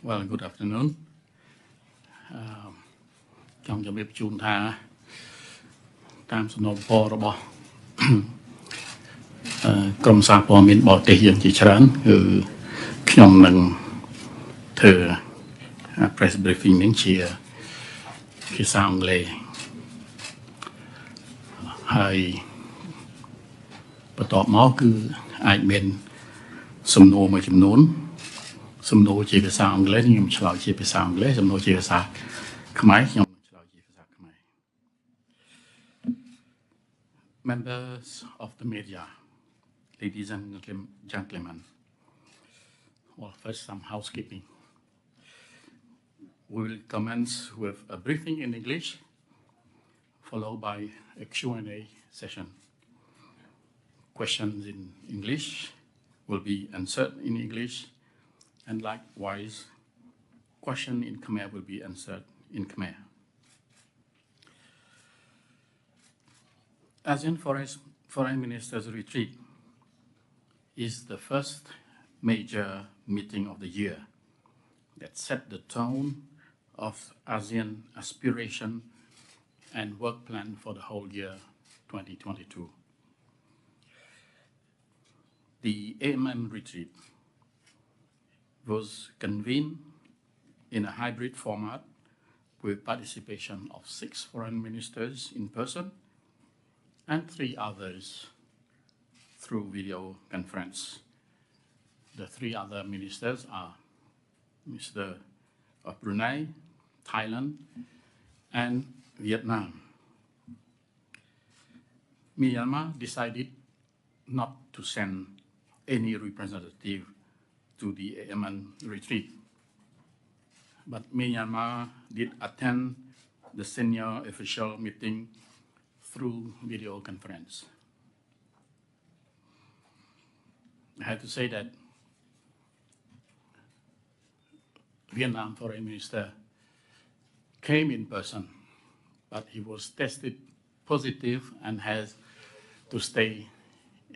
Well, good afternoon. ចង់ជម្រាបជូនថាតាមសំណូមពររបស់ក្រុមសារព័ត៌មានបរទេសយើងជាច្រើនគឺខ្ញុំនឹងធ្វើ press briefing នេះជាភាសាអង់គ្លេសហើយបន្ទាប់មកគឺអាចមានសំណួរមួយចំនួនសំណួរជាភាសាអង់គ្លេសខ្ញុំឆ្លើយជាភាសាអង់គ្លេសសំណួរជាភាសាខ្មែរខ្ញុំនឹងឆ្លើយជាភាសាខ្មែរ Members of the media, ladies and gentlemen, well, first some housekeeping. We will commence with a briefing in English, followed by a Q&A session. Questions in English will be answered in English, and likewise, question in Khmer will be answered in Khmer. ASEAN Foreign Ministers Retreat is the first major meeting of the year that set the tone of ASEAN aspiration and work plan for the whole year 2022. The AMM retreat was convened in a hybrid format with participation of 6 foreign ministers in person and 3 others through video conference. The 3 other ministers are Mr. of Brunei, Thailand, and Vietnam. Myanmar decided not to send any representative to the AMN retreat, but Myanmar did attend the senior official meeting through video conference. I have to say that Vietnam Foreign Minister came in person, but he was tested positive and has to stay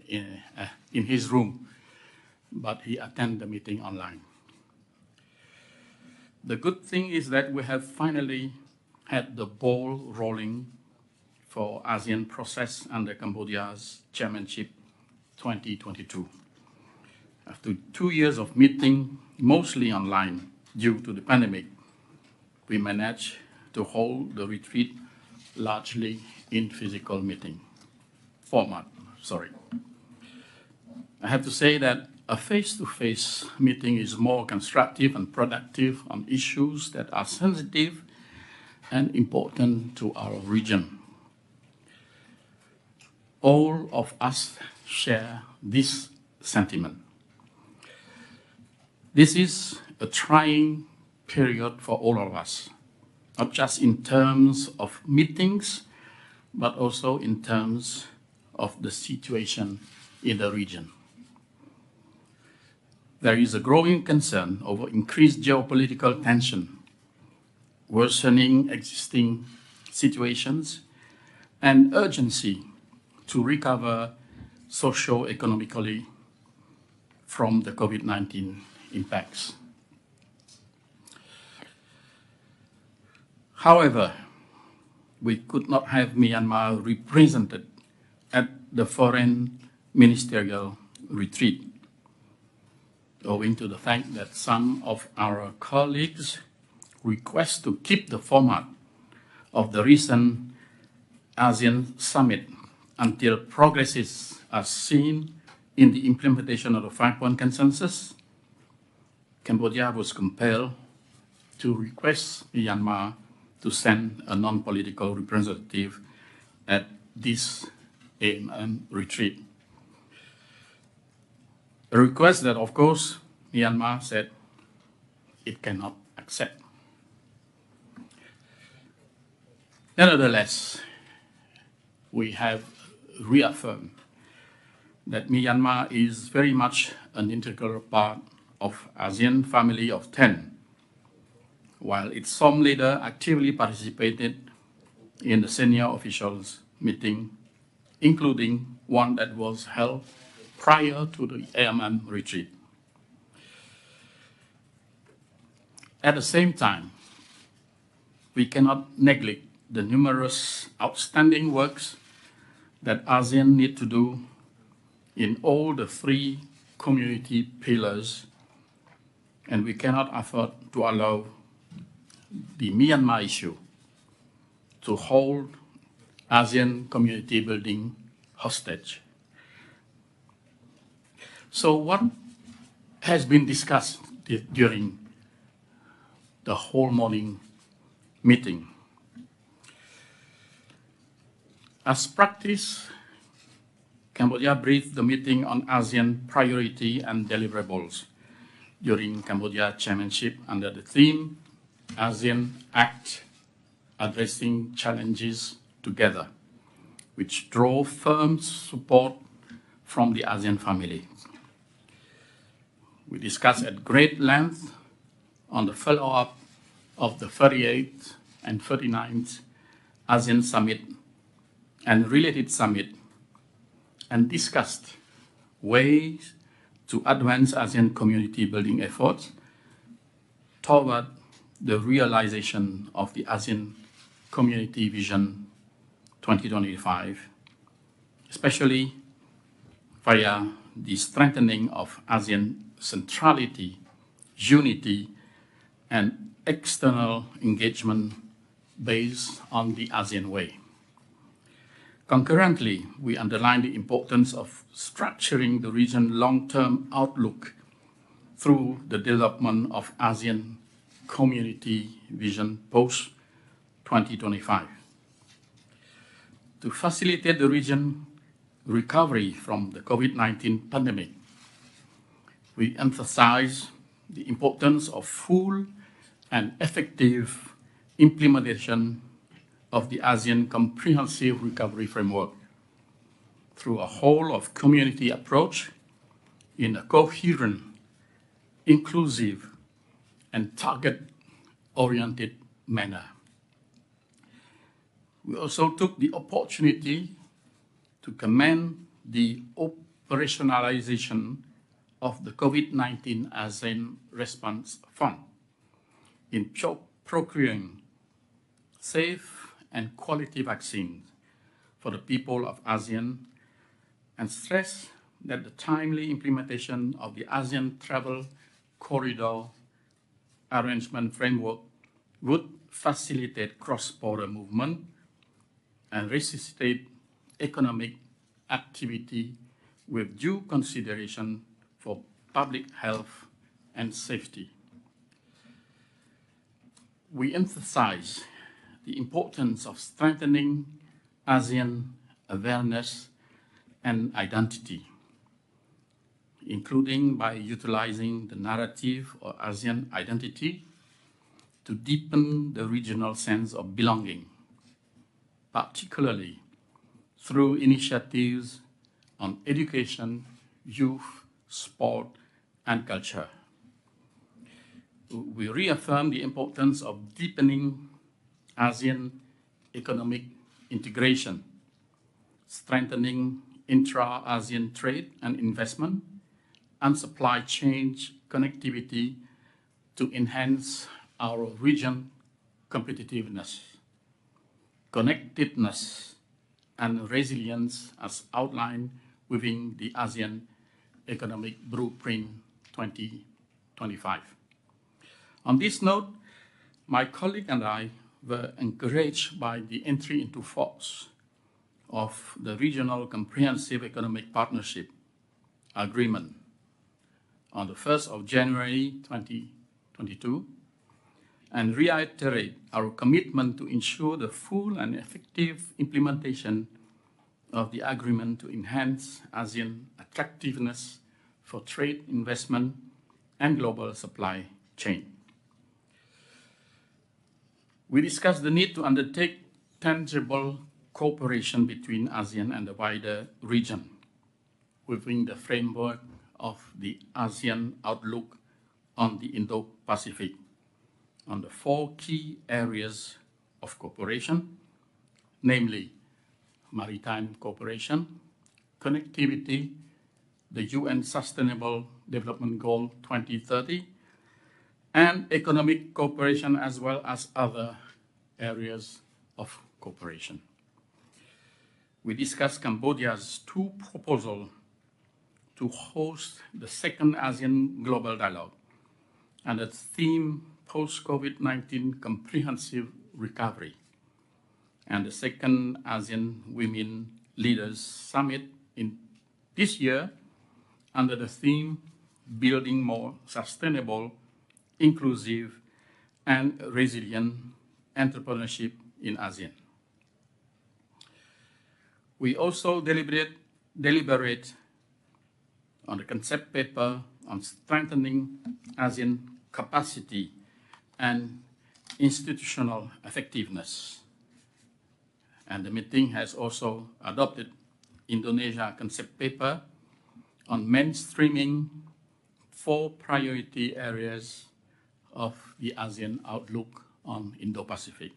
in his room, but he attended the meeting online. The good thing is that we have finally had the ball rolling for ASEAN process under Cambodia's chairmanship 2022. After 2 years of meeting, mostly online due to the pandemic, we managed to hold the retreat largely in physical meeting format. I have to say that a face-to-face meeting is more constructive and productive on issues that are sensitive and important to our region. All of us share this sentiment. This is a trying period for all of us, not just in terms of meetings, but also in terms of the situation in the region. There is a growing concern over increased geopolitical tension, worsening existing situations, and urgency to recover socio-economically from the COVID-19 impacts. However, we could not have Myanmar represented at the foreign ministerial retreat, owing to the fact that some of our colleagues request to keep the format of the recent ASEAN summit until progresses are seen in the implementation of the 5-point consensus. Cambodia was compelled to request Myanmar to send a non-political representative at this AMM retreat. A request that, of course, Myanmar said it cannot accept. Nevertheless, we have reaffirmed that Myanmar is very much an integral part of ASEAN family of 10, while its SOM leader actively participated in the senior officials meeting, including one that was held prior to the AMM retreat. At the same time, we cannot neglect the numerous outstanding works that ASEAN need to do in all the three community pillars, and we cannot afford to allow the Myanmar issue to hold ASEAN community building hostage. So what has been discussed during the whole morning meeting? As practice, Cambodia briefed the meeting on ASEAN priority and deliverables during Cambodia chairmanship under the theme ASEAN Act Addressing Challenges Together, which drove firm support from the ASEAN family. We discussed at great length on the follow-up of the 38th and 39th ASEAN Summit and related summit, and discussed ways to advance ASEAN community building efforts toward the realization of the ASEAN Community Vision 2025, especially via the strengthening of ASEAN centrality, unity, and external engagement based on the ASEAN way. Concurrently, we underline the importance of structuring the region's long-term outlook through the development of ASEAN Community Vision post-2025. To facilitate the region's recovery from the COVID-19 pandemic, we emphasize the importance of full and effective implementation of the ASEAN Comprehensive Recovery Framework through a whole-of-community approach in a coherent, inclusive, and target-oriented manner. We also took the opportunity to commend the operationalization of the COVID-19 ASEAN Response Fund in procuring safe and quality vaccines for the people of ASEAN, and stress that the timely implementation of the ASEAN Travel Corridor Arrangement Framework would facilitate cross-border movement and resuscitate economic activity with due consideration for public health and safety. We emphasize the importance of strengthening ASEAN awareness and identity, including by utilizing the narrative or ASEAN identity to deepen the regional sense of belonging, particularly through initiatives on education, youth, sport, and culture. We reaffirm the importance of deepening ASEAN economic integration, strengthening intra-ASEAN trade and investment, and supply chain connectivity to enhance our region competitiveness, connectedness, and resilience as outlined within the ASEAN Economic Blueprint 2025. On this note, my colleague and I were encouraged by the entry into force of the Regional Comprehensive Economic Partnership Agreement on the 1st of January 2022, and reiterate our commitment to ensure the full and effective implementation of the agreement to enhance ASEAN attractiveness for trade, investment, and global supply chain. We discussed the need to undertake tangible cooperation between ASEAN and the wider region within the framework of the ASEAN Outlook on the Indo-Pacific on the 4 key areas of cooperation, namely maritime cooperation, connectivity, the UN Sustainable Development Goal 2030, and economic cooperation, as well as other areas of cooperation. We discussed Cambodia's two proposals to host the second ASEAN Global Dialogue and its theme post-COVID-19 comprehensive recovery, and the second ASEAN Women Leaders Summit in this year under the theme Building More Sustainable, Inclusive, and Resilient Entrepreneurship in ASEAN. We also deliberate on the concept paper on strengthening ASEAN capacity and institutional effectiveness. And the meeting has also adopted Indonesia concept paper on mainstreaming 4 priority areas of the ASEAN outlook on Indo-Pacific.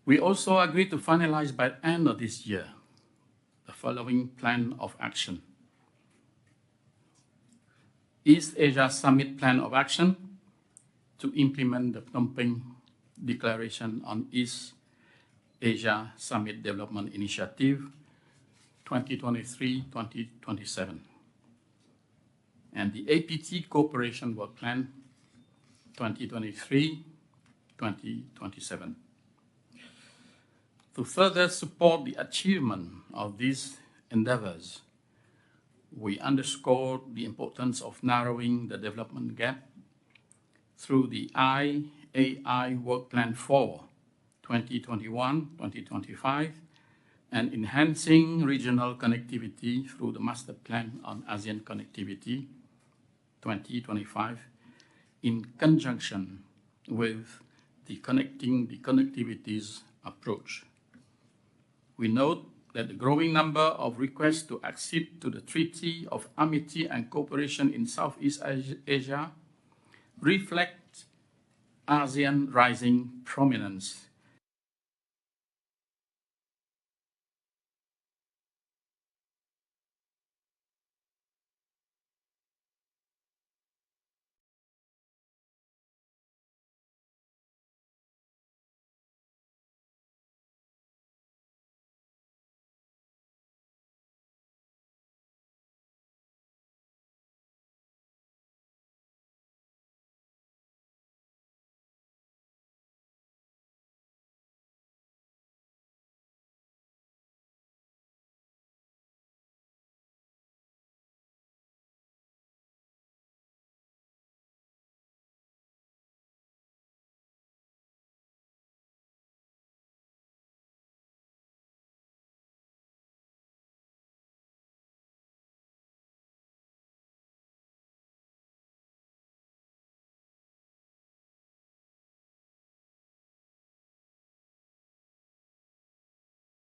We also agreed to finalize by the end of this year the following plan of action. East Asia Summit Plan of Action to implement the Phnom Penh Declaration on East Asia Summit Development Initiative 2023-2027, and the APT Cooperation Work Plan 2023-2027. To further support the achievement of these endeavors, we underscore the importance of narrowing the development gap through the IAI Work Plan 4, 2021-2025, and enhancing regional connectivity through the Master Plan on ASEAN Connectivity 2025, in conjunction with the Connecting the Connectivities approach. We note that the growing number of requests to accede to the Treaty of Amity and Cooperation in Southeast Asia reflect ASEAN rising prominence